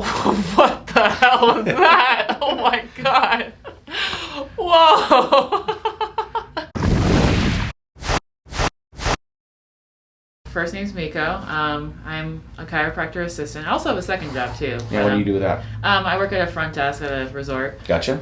What the hell was that? Oh my god. Whoa. First name's Miko. I'm a chiropractor assistant. I also have a second job too. Yeah, what do you do with that? I work at a front desk at a resort. Gotcha.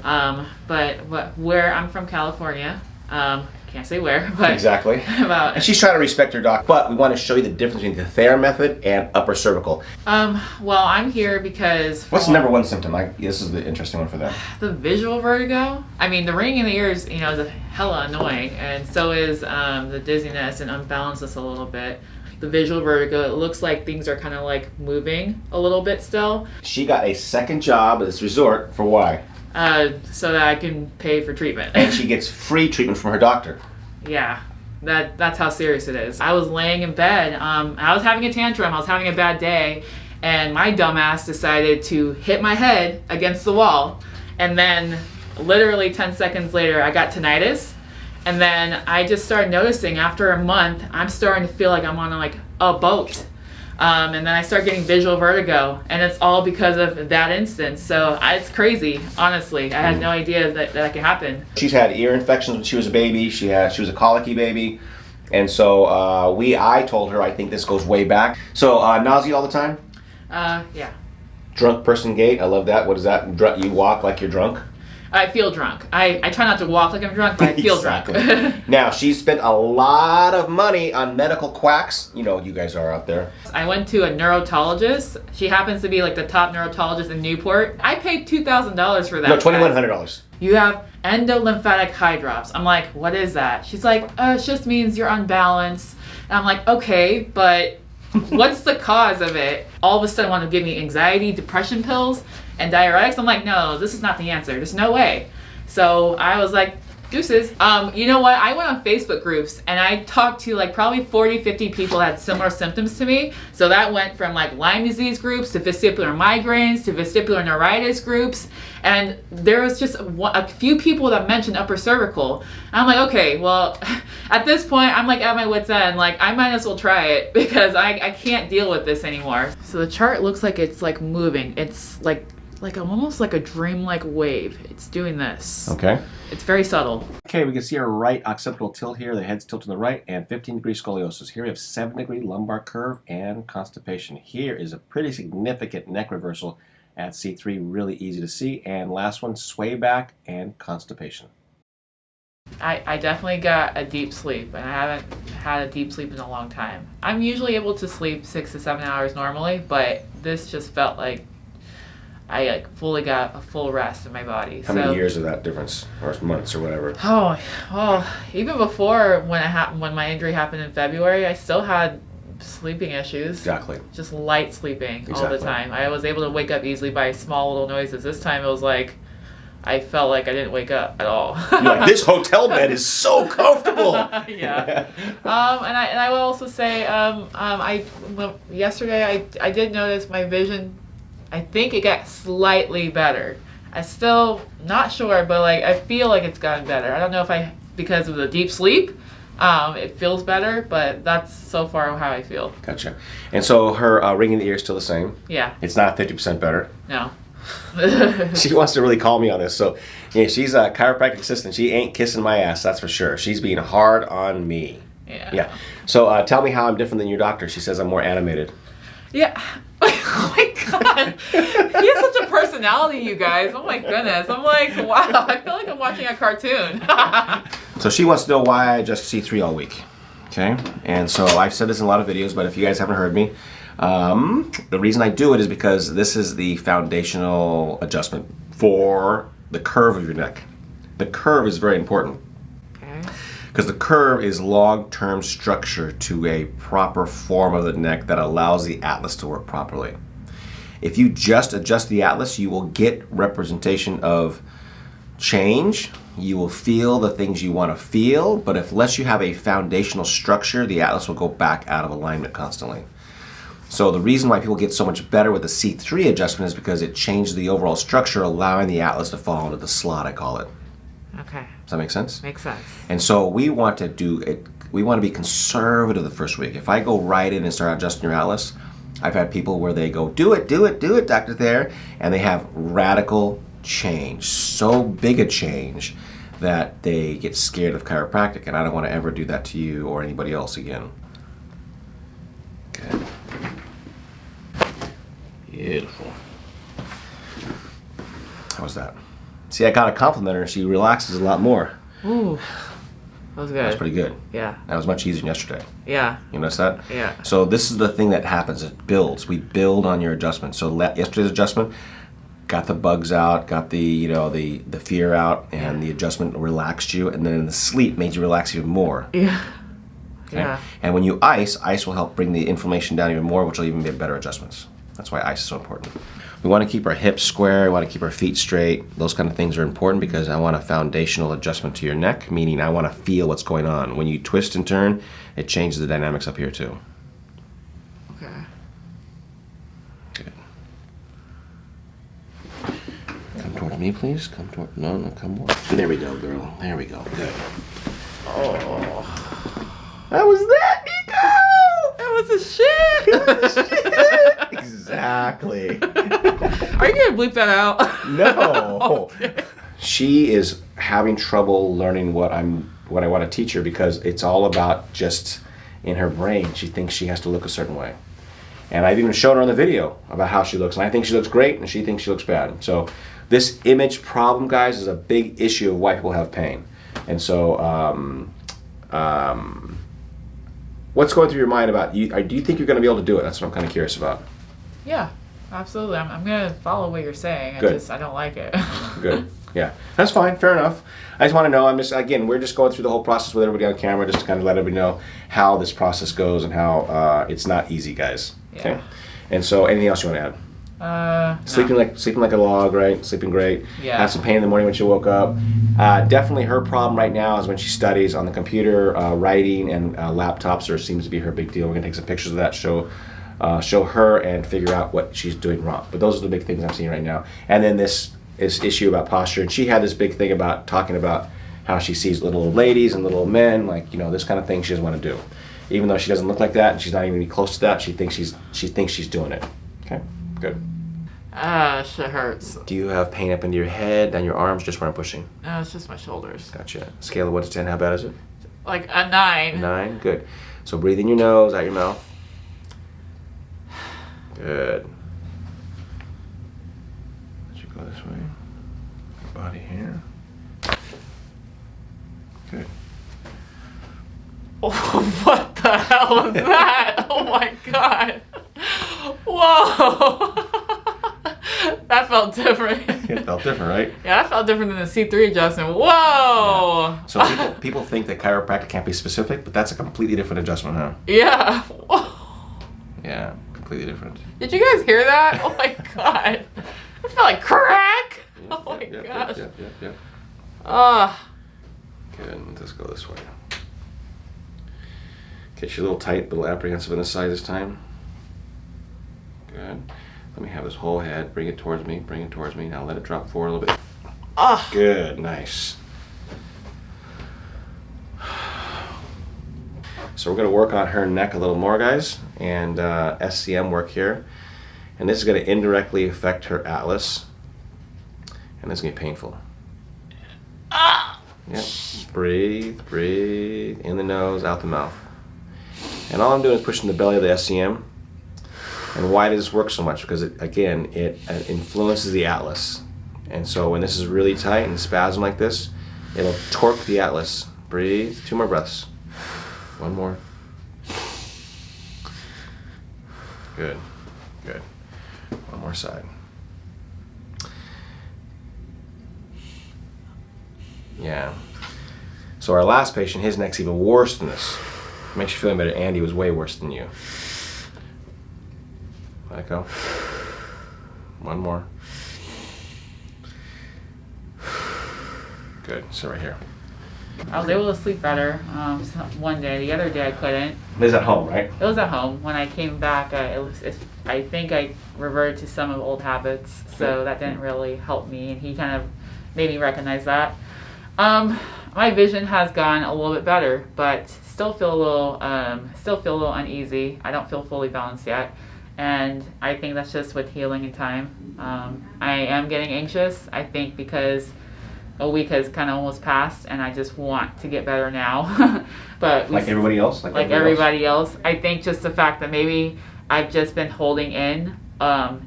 But where I'm from California. Can't say where, but exactly. And she's trying to respect her doc, but we want to show you the difference between the Thayer method and upper cervical. Well, I'm here because what's the number one symptom? This is the interesting one for them. The visual vertigo. I mean, the ringing in the ears, is a hella annoying, and so is the dizziness and unbalances a little bit. The visual vertigo, it looks like things are kind of like moving a little bit still. She got a second job at this resort for why? So that I can pay for treatment. And she gets free treatment from her doctor. Yeah, that's how serious it is. I was laying in bed. I was having a tantrum. I was having a bad day. And my dumbass decided to hit my head against the wall. And then literally 10 seconds later, I got tinnitus. And then I just started noticing after a month, I'm starting to feel like I'm on a boat. And then I start getting visual vertigo, and it's all because of that instance. So it's crazy, honestly. I had no idea that could happen. She's had ear infections when she was a baby. She was a colicky baby, and so I told her I think this goes way back. So nausea all the time? Yeah. Drunk person gait. I love that. What is that? You walk like you're drunk? I feel drunk. I try not to walk like I'm drunk, but I feel exactly. drunk. Now, she's spent a lot of money on medical quacks. You guys are out there. I went to a neurotologist. She happens to be the top neurotologist in Newport. I paid $2,000 for that. No, $2,100. You have endolymphatic hydrops. I'm like, what is that? She's like, it just means you're unbalanced. And I'm like, okay, but what's the cause of it? All of a sudden want to give me anxiety, depression pills, and diuretics. I'm like, no, this is not the answer. There's no way. So I was like, deuces. You know what? I went on Facebook groups and I talked to probably 40, 50 people that had similar symptoms to me. So that went from Lyme disease groups to vestibular migraines to vestibular neuritis groups. And there was just a few people that mentioned upper cervical. And I'm like, okay, well, at this point, I'm at my wit's end. I might as well try it because I can't deal with this anymore. So the chart looks like it's moving. It's almost like a dreamlike wave. It's doing this. Okay. It's very subtle. Okay, we can see our right occipital tilt here. The head's tilted to the right, and 15-degree scoliosis. Here we have 7-degree lumbar curve and constipation. Here is a pretty significant neck reversal at C3, really easy to see. And last one, sway back and constipation. I definitely got a deep sleep, and I haven't had a deep sleep in a long time. I'm usually able to sleep 6 to 7 hours normally, but this just felt like I fully got a full rest in my body. How many years of that difference, or months, or whatever? Oh, well, even before when my injury happened in February, I still had sleeping issues. Exactly. Just light sleeping all the time. I was able to wake up easily by small little noises. This time it was I felt like I didn't wake up at all. You're like, this hotel bed is so comfortable. Yeah. And I will also say, yesterday I did notice my vision. I think it got slightly better. I'm still not sure, but I feel like it's gotten better. I don't know if because of the deep sleep, it feels better, but that's so far how I feel. Gotcha. And so her ring in the ear is still the same. Yeah. It's not 50% better. No. She wants to really call me on this. So yeah, she's a chiropractic assistant. She ain't kissing my ass, that's for sure. She's being hard on me. Yeah. So tell me how I'm different than your doctor. She says I'm more animated. Yeah. Oh my god. He has such a personality, you guys. Oh my goodness. I'm like, wow, I feel like I'm watching a cartoon. So she wants to know why I adjust C3 all week. Okay? And so I've said this in a lot of videos, but if you guys haven't heard me, the reason I do it is because this is the foundational adjustment for the curve of your neck. The curve is very important. Because the curve is long-term structure to a proper form of the neck that allows the atlas to work properly. If you just adjust the atlas, you will get representation of change. You will feel the things you want to feel, but unless you have a foundational structure, the atlas will go back out of alignment constantly. So the reason why people get so much better with the C3 adjustment is because it changes the overall structure, allowing the atlas to fall into the slot, I call it. Okay. Does that make sense? Makes sense. And so we want to do it. We want to be conservative the first week. If I go right in and start adjusting your atlas, I've had people where they go, do it, Dr. Thayer, and they have radical change, so big a change that they get scared of chiropractic, and I don't want to ever do that to you or anybody else again. Okay. Beautiful. How was that? See, I got a compliment her. She relaxes a lot more. Ooh, that was good. That was pretty good. Yeah. That was much easier than yesterday. Yeah. You notice that? Yeah. So this is the thing that happens. It builds. We build on your adjustment. So yesterday's adjustment got the bugs out, got the the fear out, and the adjustment relaxed you, and then the sleep made you relax even more. Yeah. Okay? Yeah. And when you ice will help bring the inflammation down even more, which will even be better adjustments. That's why ice is so important. We want to keep our hips square, we want to keep our feet straight. Those kind of things are important because I want a foundational adjustment to your neck, meaning I want to feel what's going on. When you twist and turn, it changes the dynamics up here too. Okay. Good. Come towards me, please. Come toward. No, come more. There we go, girl. There we go. Good. Oh. How was that, Nico? That was a shit. Exactly. Are you gonna bleep that out? No. Okay. She is having trouble learning what I want to teach her because it's all about just in her brain. She thinks she has to look a certain way. And I've even shown her on the video about how she looks. And I think she looks great and she thinks she looks bad. So this image problem, guys, is a big issue of why people have pain. And so what's going through your mind about you? Do you think you're going to be able to do it? That's what I'm kind of curious about. Yeah, absolutely. I'm gonna follow what you're saying. Good. I don't like it. Good. Yeah, that's fine. Fair enough. I just want to know. We're just going through the whole process with everybody on camera, just to kind of let everybody know how this process goes and how it's not easy, guys. Yeah. Okay. And so, anything else you want to add? Sleeping like a log, right? Sleeping great. Yeah. Had some pain in the morning when she woke up. Definitely her problem right now is when she studies on the computer, writing and laptops. Seems to be her big deal. We're gonna take some pictures of that. Show her and figure out what she's doing wrong. But those are the big things I'm seeing right now. And then this issue about posture. And she had this big thing about talking about how she sees little old ladies and little old men, like, this kind of thing she doesn't want to do. Even though she doesn't look like that and she's not even close to that, she thinks she's doing it. Okay, good. Shit hurts. Do you have pain up into your head, down your arms, just where I'm pushing? No, it's just my shoulders. Gotcha. Scale of 1 to 10, how bad is it? Like a 9. 9, good. So breathe in your nose, out your mouth. Good. Let you go this way. Your body here. Good. Oh, what the hell was that? Oh my god. Whoa. That felt different. It felt different, right? Yeah, that felt different than the C3 adjustment. Whoa. Yeah. So people think that chiropractic can't be specific, but that's a completely different adjustment, huh? Yeah. Yeah, completely different. Did you guys hear that? Oh my god. It felt like crack. Oh my gosh. Yeah. Ah. Good, let's go this way. Okay, she's a little tight, a little apprehensive on this side this time. Good. Let me have this whole head. Bring it towards me. Now let it drop forward a little bit. Ah. Good, nice. So we're going to work on her neck a little more, guys, and SCM work here. And this is going to indirectly affect her atlas. And this is going to be painful. Ah. Yep. Breathe. In the nose, out the mouth. And all I'm doing is pushing the belly of the SCM. And why does this work so much? Because it influences the atlas. And so when this is really tight and spasm like this, it'll torque the atlas. Breathe. 2 more breaths. 1 more. Good. 1 more side. Yeah. So our last patient, his neck's even worse than this. Makes you feel better. Andy was way worse than you. Let it go. 1 more. Good. So right here. I was able to sleep better one day. The other day I couldn't. This is at home, right? It was at home. When I came back, I think I reverted to some of old habits, so that didn't really help me, and he kind of made me recognize that. My vision has gone a little bit better, but still feel a little uneasy. I don't feel fully balanced yet, And I think that's just with healing in time. I am getting anxious, I think, because a week has kind of almost passed and I just want to get better now. But like everybody else? Like everybody else. I think just the fact that maybe I've just been holding in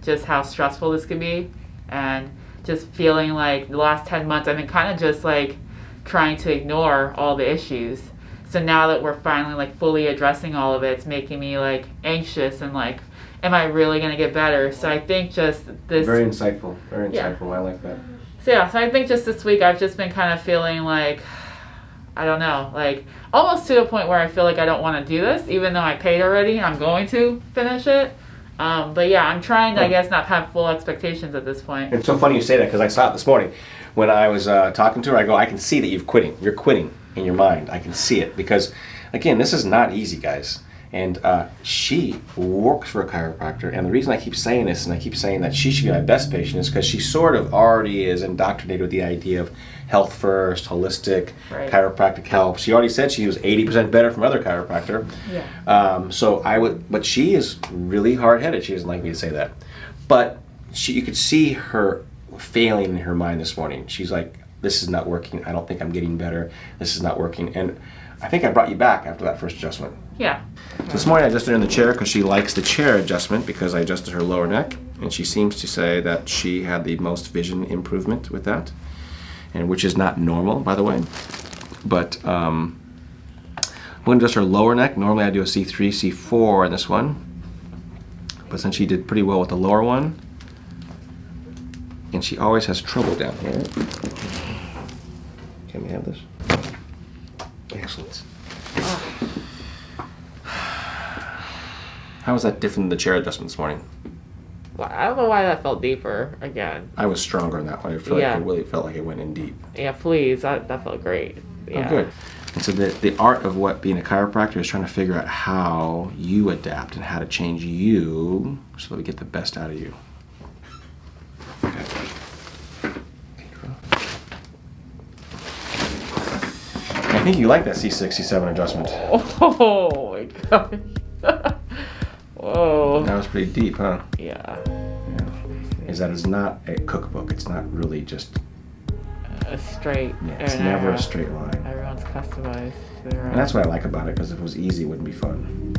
just how stressful this can be, and just feeling like the last 10 months I've been kind of just like trying to ignore all the issues. So now that we're finally like fully addressing all of it, it's making me like anxious and like, am I really going to get better? So I think just this... Very insightful. Very insightful. I like that. So I think just this week I've just been kind of feeling like, I don't know, like almost to a point where I feel like I don't want to do this, even though I paid already and I'm going to finish it. But yeah, I'm trying to, I guess, not have full expectations at this point. It's so funny you say that, because I saw it this morning. When I was talking to her, I go, I can see that you're quitting in your mind. I can see it, because, again, this is not easy, guys. And she works for a chiropractor, and the reason I keep saying this, and I keep saying that she should be my best patient, is because she sort of already is indoctrinated with the idea of health first, holistic, chiropractic help. She already said she was 80% better from other chiropractor. Yeah. But she is really hard-headed. She doesn't like me to say that. But you could see her failing in her mind this morning. She's like, this is not working. I don't think I'm getting better. This is not working. And I think I brought you back after that first adjustment. Yeah. This morning I adjusted her in the chair because she likes the chair adjustment, because I adjusted her lower neck, and she seems to say that she had the most vision improvement with that, and which is not normal, by the way. But I'm going to adjust her lower neck. Normally I do a C3, C4 in this one, but since she did pretty well with the lower one, and she always has trouble down here. Can we have this? Excellent. How was that different than the chair adjustment this morning? Well, I don't know why that felt deeper again. I was stronger in that one. I really felt like it went in deep. Yeah, please. That felt great. Yeah. Oh, good. And so the art of what being a chiropractor is trying to figure out how you adapt and how to change you so that we get the best out of you. Okay. I think you like that C6, C7 adjustment. Oh my god. Whoa. That was pretty deep, huh? Yeah. Is that it's not a cookbook. It's not really just a straight. Yeah, it's never a straight line. Everyone's customized. And that's what I like about it, because if it was easy, it wouldn't be fun.